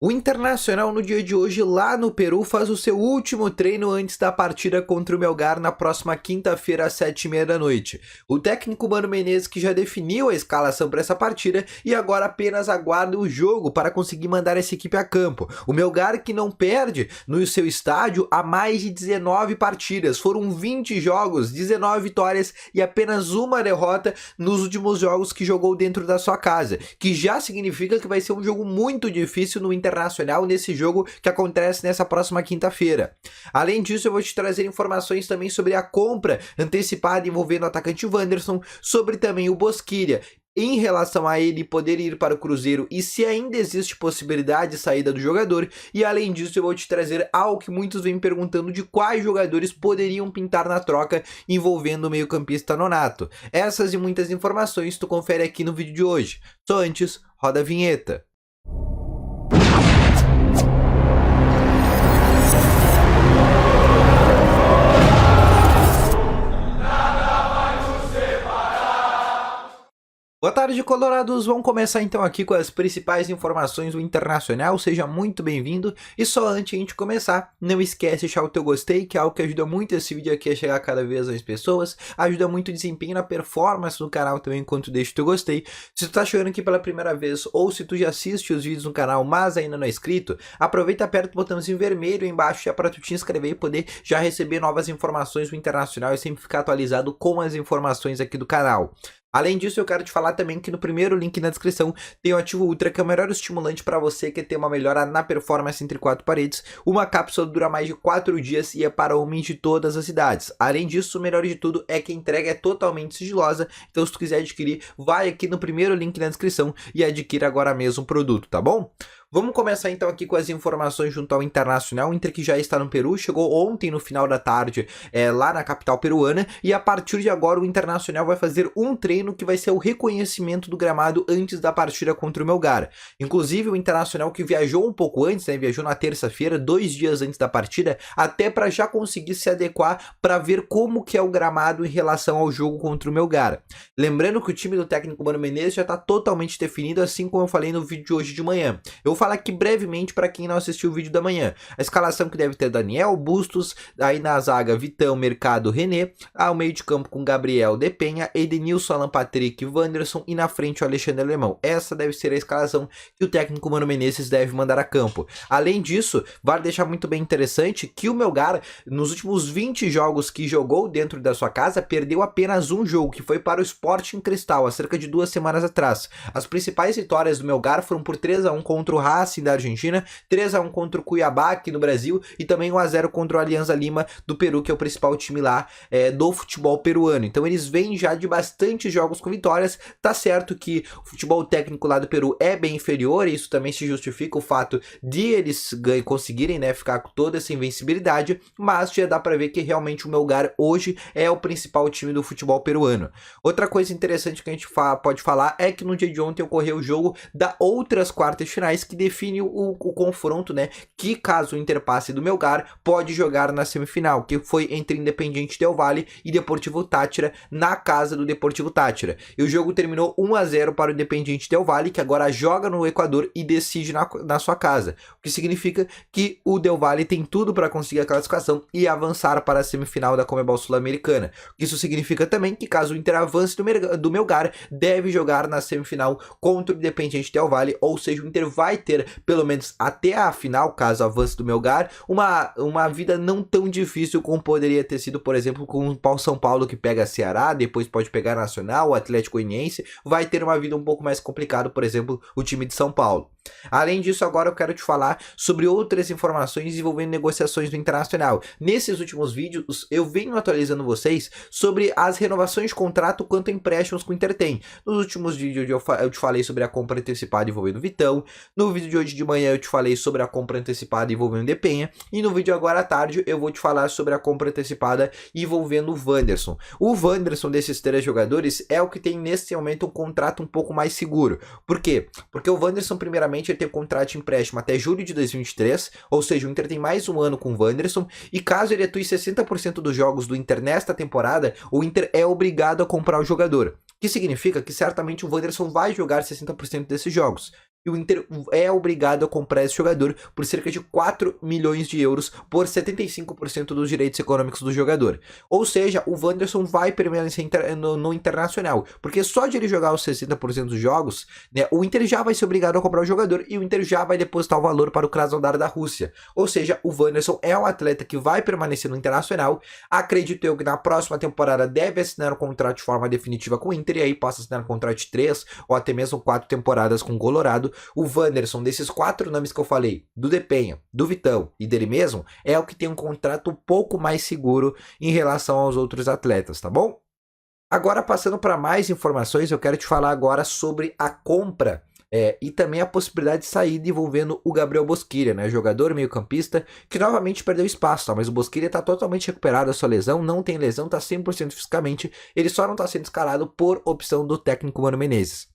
O Internacional no dia de hoje lá no Peru faz o seu último treino antes da partida contra o Melgar na próxima quinta-feira às 7h30 da noite. O técnico Mano Menezes que já definiu a escalação para essa partida e agora apenas aguarda o jogo para conseguir mandar essa equipe a campo. O Melgar que não perde no seu estádio há mais de 19 partidas, foram 20 jogos, 19 vitórias e apenas uma derrota nos últimos jogos que jogou dentro da sua casa, que já significa que vai ser um jogo muito difícil no Internacional nesse jogo que acontece nessa próxima quinta-feira. Além disso, eu vou te trazer informações também sobre a compra antecipada envolvendo o atacante Wanderson, sobre também o Bosquilha, em relação a ele poder ir para o Cruzeiro e se ainda existe possibilidade de saída do jogador. E além disso, eu vou te trazer algo que muitos vêm perguntando de quais jogadores poderiam pintar na troca envolvendo o meio-campista Nonato. Essas e muitas informações tu confere aqui no vídeo de hoje. Só antes, roda a vinheta. Boa tarde, colorados! Vamos começar então aqui com as principais informações do Internacional. Seja muito bem-vindo. E só antes de a gente começar, não esquece de deixar o teu gostei, que é algo que ajuda muito esse vídeo aqui a chegar cada vez mais pessoas. Ajuda muito o desempenho na performance do canal também, enquanto deixa o teu gostei. Se tu tá chegando aqui pela primeira vez, ou se tu já assiste os vídeos no canal, mas ainda não é inscrito, aproveita, aperta o botãozinho vermelho aí embaixo já para tu te inscrever e poder já receber novas informações do Internacional e sempre ficar atualizado com as informações aqui do canal. Além disso, eu quero te falar também que no primeiro link na descrição tem o Ativo Ultra, que é o melhor estimulante para você que quer ter uma melhora na performance entre quatro paredes. Uma cápsula dura mais de 4 dias e é para homens de todas as idades. Além disso, o melhor de tudo é que a entrega é totalmente sigilosa, então se tu quiser adquirir, vai aqui no primeiro link na descrição e adquira agora mesmo o produto, tá bom? Vamos começar então aqui com as informações junto ao Internacional. O Inter que já está no Peru, chegou ontem no final da tarde lá na capital peruana, e a partir de agora o Internacional vai fazer um treino que vai ser o reconhecimento do gramado antes da partida contra o Melgar. Inclusive o Internacional que viajou um pouco antes, né, viajou na terça-feira, 2 dias antes da partida, até para já conseguir se adequar para ver como que é o gramado em relação ao jogo contra o Melgar. Lembrando que o time do técnico Mano Menezes já está totalmente definido, assim como eu falei no vídeo de hoje de manhã. Eu vou falar aqui brevemente para quem não assistiu o vídeo da manhã. A escalação que deve ter Daniel, Bustos, aí na zaga Vitão, Mercado, René, ao meio de campo com Gabriel, De Penha, Edenilson, Alan Patrick, Wanderson e na frente o Alexandre Alemão. Essa deve ser a escalação que o técnico Mano Menezes deve mandar a campo. Além disso, vale deixar muito bem interessante que o Melgar, nos últimos 20 jogos que jogou dentro da sua casa, perdeu apenas um jogo, que foi para o Sporting Cristal, há cerca de 2 semanas atrás. As principais vitórias do Melgar foram por 3-1 contra o Racing da Argentina, 3-1 contra o Cuiabá aqui no Brasil e também 1-0 contra o Alianza Lima do Peru, que é o principal time lá do futebol peruano. Então eles vêm já de bastante jogos com vitórias. Tá certo que o futebol técnico lá do Peru é bem inferior, e isso também se justifica o fato de eles conseguirem, né, ficar com toda essa invencibilidade, mas já dá para ver que realmente o Melgar hoje é o principal time do futebol peruano. Outra coisa interessante que a gente pode falar é que no dia de ontem ocorreu o jogo da outras quartas finais que define o confronto, né, que caso o Inter passe do Melgar, pode jogar na semifinal, que foi entre Independiente Del Valle e Deportivo Táchira, na casa do Deportivo Táchira. E o jogo terminou 1-0 para o Independiente Del Valle, que agora joga no Equador e decide na sua casa, o que significa que o Del Valle tem tudo para conseguir a classificação e avançar para a semifinal da Conmebol Sul-Americana. Isso significa também que caso o Inter avance do Melgar, deve jogar na semifinal contra o Independiente Del Valle, ou seja, o Inter vai ter, pelo menos até a final, caso avance do Melgar, uma vida não tão difícil como poderia ter sido, por exemplo, com o São Paulo, que pega Ceará, depois pode pegar Nacional, o Atlético Goianiense, vai ter uma vida um pouco mais complicada, por exemplo, o time de São Paulo. Além disso, agora eu quero te falar sobre outras informações envolvendo negociações do Internacional. Nesses últimos vídeos, eu venho atualizando vocês sobre as renovações de contrato quanto a empréstimos que o Inter tem. Nos últimos vídeos eu te falei sobre a compra antecipada envolvendo o Vitão. No vídeo de hoje de manhã eu te falei sobre a compra antecipada envolvendo o De Penha. E no vídeo agora à tarde eu vou te falar sobre a compra antecipada envolvendo o Wanderson. O Wanderson desses 3 jogadores é o que tem nesse momento um contrato um pouco mais seguro. Por quê? Porque o Wanderson, primeiramente, ele tem contrato de empréstimo até julho de 2023, ou seja, o Inter tem mais um ano com o Wanderson, e caso ele atue 60% dos jogos do Inter nesta temporada, o Inter é obrigado a comprar o jogador. Que significa que certamente o Wanderson vai jogar 60% desses jogos. e o Inter é obrigado a comprar esse jogador por cerca de 4 milhões de euros por 75% dos direitos econômicos do jogador. Ou seja, o Wanderson vai permanecer no Internacional, porque só de ele jogar os 60% dos jogos, né, o Inter já vai ser obrigado a comprar o jogador e o Inter já vai depositar o valor para o Krasnodar da Rússia. Ou seja, o Wanderson é um atleta que vai permanecer no Internacional. Acredito eu que na próxima temporada deve assinar um contrato de forma definitiva com o Inter e aí possa assinar um contrato de 3 ou até mesmo 4 temporadas com o Colorado. O Wanderson, desses 4 nomes que eu falei, do Depenha, do Vitão e dele mesmo, é o que tem um contrato um pouco mais seguro em relação aos outros atletas, tá bom? Agora, passando para mais informações, eu quero te falar agora sobre a compra e também a possibilidade de saída envolvendo o Gabriel Bosquilha, né? Jogador meio-campista que novamente perdeu espaço, tá? Mas o Bosquilha tá totalmente recuperado da sua lesão, não tem lesão, tá 100% fisicamente, ele só não tá sendo escalado por opção do técnico Mano Menezes.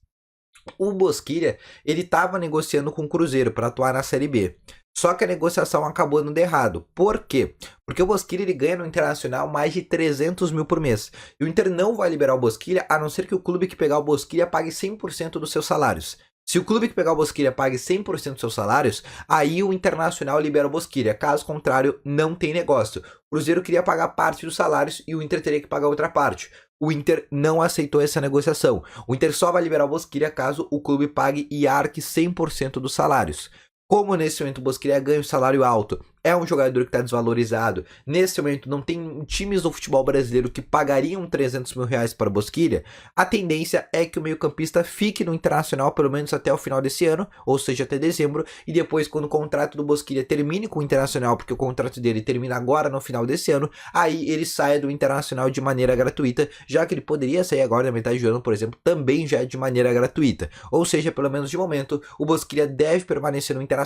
O Bosquilha, ele tava negociando com o Cruzeiro para atuar na Série B. Só que a negociação acabou dando errado. Por quê? Porque o Bosquilha ele ganha no Internacional mais de 300 mil por mês. E o Inter não vai liberar o Bosquilha, a não ser que o clube que pegar o Bosquilha pague 100% dos seus salários. Se o clube que pegar o Bosquilha pague 100% dos seus salários, aí o Internacional libera o Bosquilha. Caso contrário, não tem negócio. O Cruzeiro queria pagar parte dos salários e o Inter teria que pagar outra parte. O Inter não aceitou essa negociação. O Inter só vai liberar o Bosquilha caso o clube pague e arque 100% dos salários. Como nesse momento o Bosquilha ganha um salário alto, é um jogador que está desvalorizado, nesse momento não tem times do futebol brasileiro que pagariam 300 mil reais para o Bosquilha, a tendência é que o meio-campista fique no Internacional pelo menos até o final desse ano, ou seja, até dezembro, e depois quando o contrato do Bosquilha termine com o Internacional, porque o contrato dele termina agora no final desse ano, aí ele saia do Internacional de maneira gratuita, já que ele poderia sair agora na metade do ano, por exemplo, também já de maneira gratuita. Ou seja, pelo menos de momento, o Bosquilha deve permanecer no Internacional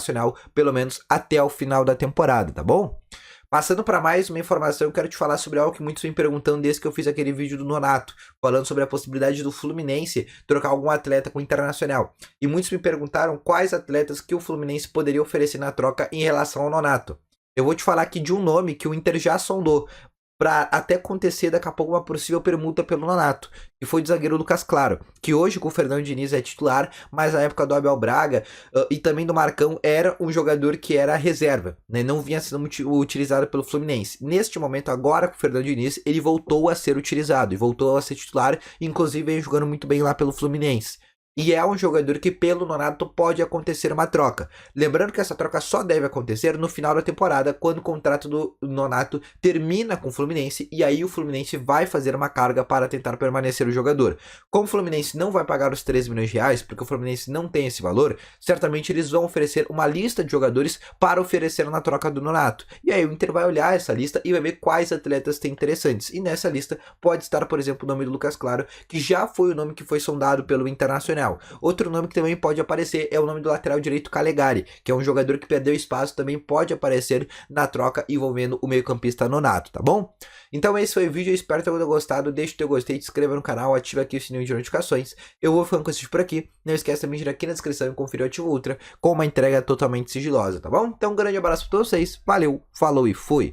pelo menos até o final da temporada, tá bom? Passando para mais uma informação, eu quero te falar sobre algo que muitos vêm perguntando desde que eu fiz aquele vídeo do Nonato, falando sobre a possibilidade do Fluminense trocar algum atleta com o Internacional. E muitos me perguntaram quais atletas que o Fluminense poderia oferecer na troca em relação ao Nonato. Eu vou te falar aqui de um nome que o Inter já sondou, para até acontecer daqui a pouco uma possível permuta pelo Nonato, que foi o zagueiro Lucas Claro, que hoje com o Fernando Diniz é titular, mas na época do Abel Braga e também do Marcão era um jogador que era reserva, né? Não vinha sendo utilizado pelo Fluminense. Neste momento, agora com o Fernando Diniz, ele voltou a ser utilizado e voltou a ser titular, inclusive vem jogando muito bem lá pelo Fluminense. E é um jogador que pelo Nonato pode acontecer uma troca. Lembrando que essa troca só deve acontecer no final da temporada, quando o contrato do Nonato termina com o Fluminense, e aí o Fluminense vai fazer uma carga para tentar permanecer o jogador. Como o Fluminense não vai pagar os 13 milhões de reais, porque o Fluminense não tem esse valor, certamente eles vão oferecer uma lista de jogadores para oferecer na troca do Nonato. E aí o Inter vai olhar essa lista e vai ver quais atletas tem interessantes. E nessa lista pode estar, por exemplo, o nome do Lucas Claro, que já foi o nome que foi sondado pelo Internacional. Outro nome que também pode aparecer é o nome do lateral direito Calegari, que é um jogador que perdeu espaço, também pode aparecer na troca envolvendo o meio-campista Nonato, tá bom? Então esse foi o vídeo, eu espero que tenha gostado, deixa o teu gostei, te inscreva no canal, ativa aqui o sininho de notificações. Eu vou ficando com esse vídeo por aqui, não esquece também de ir aqui na descrição e conferir o Ativo Ultra com uma entrega totalmente sigilosa, tá bom? Então um grande abraço para todos vocês, valeu, falou e fui!